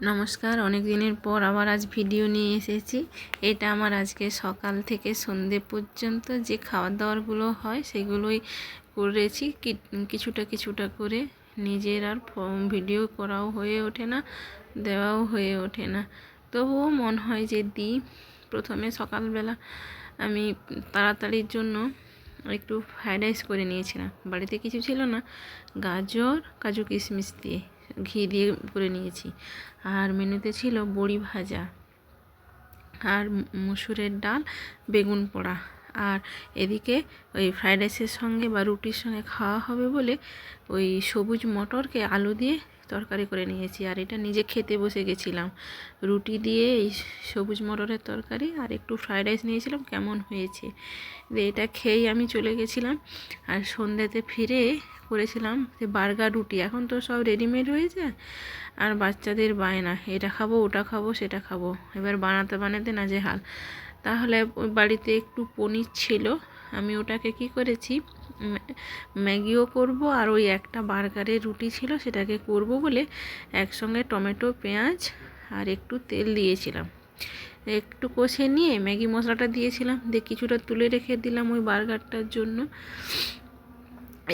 নমস্কার, অনেক দিনের পর আবার আজ ভিডিও নিয়ে এসেছি। এটা আমার আজকে সকাল থেকে সন্ধে পর্যন্ত যে খাবার দাবারগুলো হয় সেগুলোই করেছি, কিছুটা কিছুটা করে। নিজের আর ভিডিও করাও হয়ে ওঠে না, দেওয়াও হয়ে ওঠে না, তবুও মন হয় যে দিই। প্রথমে সকালবেলা আমি তাড়াতাড়ির জন্য একটু ফ্রাইড রাইস করে নিয়েছিলাম। বাড়িতে কিছু ছিল না, গাজর কাজু কিশমিশ দিয়ে ঘি দিয়ে করে নিয়েছি। আর মেনুতে ছিল বড়ি ভাজা আর মসুরের ডাল, বেগুন পোড়া। আর এদিকে ওই ফ্রাইড রাইসের সঙ্গে বা রুটির সঙ্গে খাওয়া হবে বলে ওই সবুজ মটরকে আলু দিয়ে তরকারি করে নিয়েছি। আর এটা নিজে খেতে বসে গেছিলাম, রুটি দিয়ে এই সবুজ মটরের তরকারি আর একটু ফ্রাইড রাইস নিয়েছিলাম। কেমন হয়েছে এটা খেয়েই আমি চলে গেছিলাম। আর সন্ধ্যাতে ফিরে করেছিলাম যে বার্গার রুটি। এখন তো সব রেডিমেড হয়েছে, আর বাচ্চাদের বায়না এটা খাবো ওটা খাবো সেটা খাবো, এবার বানাতে বানাতে নাজেহাল। তাহলে ওই বাড়িতে একটু পনির ছিল, আমি ওটাকে কি করেছি, ম্যাগিও করব আর ওই একটা বার্গারের রুটি ছিল সেটাকে করব বলে একসঙ্গে টমেটো, পেঁয়াজ আর একটু তেল দিয়েছিলাম। একটু কষে নিয়ে ম্যাগি মশলাটা দিয়েছিলাম, দিয়ে কিছুটা তুলে রেখে দিলাম ওই বার্গারটার জন্য।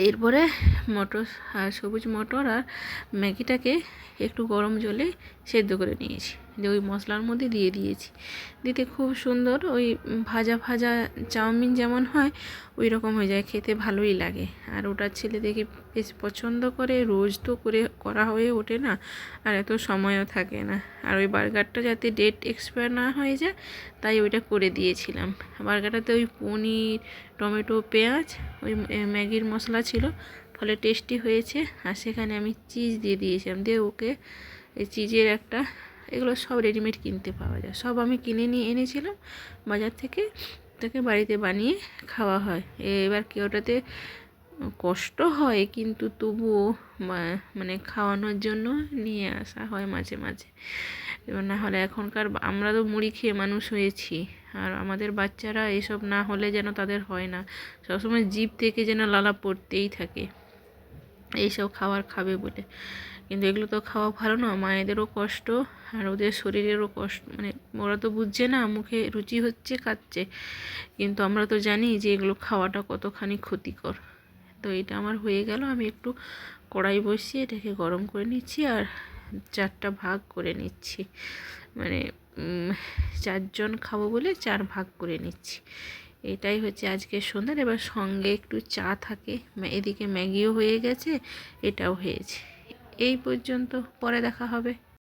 এরপরে মটর আর সবুজ মটর আর ম্যাগিটাকে একটু গরম জলে সেদ্ধ করে নিয়েছি, দিয়ে ওই মশলার মধ্যে দিয়ে দিয়েছি। দিতে খুব সুন্দর ওই ভাজা ভাজা চাউমিন যেমন হয় ওই রকম হয়ে যায়, খেতে ভালোই লাগে। আর ওটা ছেলে দেখে বেশ পছন্দ করে, রোজ তো করা হয়ে ওঠে না, আর এত সময়ও থাকে না। আর ওই বার্গারটা যাতে ডেট এক্সপায়ার না হয়ে যায় তাই ওইটা করে দিয়েছিলাম। বার্গারটাতে ওই পনির, টমেটো, পেঁয়াজ, ওই ম্যাগির মশলা ছিল, ফলে টেস্টি হয়েছে। আর সেখানে আমি চিজ দিয়ে দিয়েছিলাম, দিয়ে ওকে এই চিজের একটা, এগুলো সব রেডিমেড কিনতে পাওয়া যায়, সব আমি কিনে নিয়ে এনেছিলাম বাজার থেকে, তাকে বাড়িতে বানিয়ে খাওয়া হয়। এবার কি ওটাতে কষ্ট হয়, কিন্তু তবুও মানে খাওয়ানোর জন্য নিয়ে আসা হয় মাঝে মাঝে। এবার না হলে এখনকার আমরা তো মুড়ি খেয়ে মানুষ হয়েছি, আর আমাদের বাচ্চারা এসব না হলে যেন তাদের হয় না, সবসময় জিভ থেকে যেন লালা পড়তেই থাকে এইসব খাবার খাবে বলে। কিন্তু এগুলো তো খাওয়া ভালো না, মায়েদেরও কষ্ট আর ওদের শরীরেরও কষ্ট। মানে ওরা তো বুঝছে না, মুখে রুচি হচ্ছে খাচ্ছে, কিন্তু আমরা তো জানি যে এগুলো খাওয়াটা কতখানি ক্ষতিকর। তো এটা আমার হয়ে গেল, আমি একটু কড়াই বসিয়ে এটাকে গরম করে নিচ্ছি আর 4টা ভাগ করে নিচ্ছি। মানে 4জন খাবো বলে 4 ভাগ করে নিচ্ছি। এটাই হচ্ছে আজকের সন্ধ্যার। এবার সঙ্গে একটু চা থাকে, এদিকে ম্যাগিও হয়ে গেছে, এটাও হয়েছে। এই পর্যন্ত, পরে দেখা হবে।